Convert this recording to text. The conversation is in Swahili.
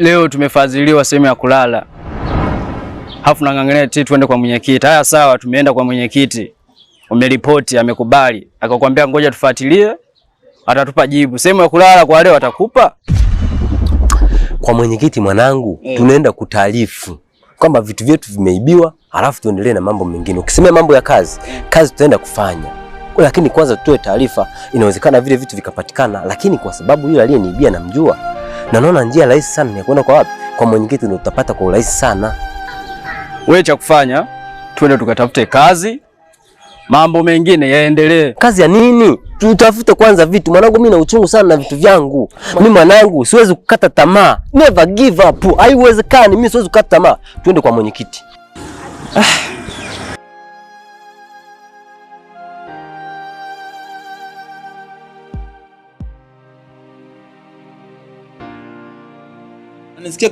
leo tumefadhiliwa sehemu ya kulala. Hafu nang'ang'ania twende kwa mwenyekiti. Haya sawa, tumeenda kwa mwenyekiti. Umeripoti, amekubali. Akakwambia ngoja tufuatilie, atatupa jibu. Sehemu ya kulala kwa leo atakupa? Kwa mwenyekiti mwanangu, tunaenda kutaarifu kwamba vitu vyetu vimeibiwa, halafu tuendelee na mambo mengine. Ukisemea mambo ya kazi tutaenda kufanya. Lakini kwanza tutoe taarifa, inawezekana vile vitu vikapatikana, lakini kwa sababu yule aliyeniibia namjua. Na naona njia rahisi sana ya kwenda kwa wapi? Kwa mwenyekiti ndio utapata kwa urahisi sana. Wewe cha kufanya, twende tukatafute kazi. Mambo mengine yaendelee. Kazi ya nini? Tutafute kwanza vitu. Mwanangu mimi na uchungu sana na vitu vyangu. Mimi mwanangu siwezi kukata tamaa. Never give up. Haiwezekani, mimi siwezi kukata tamaa. Twende kwa mwenyekiti. Nisikia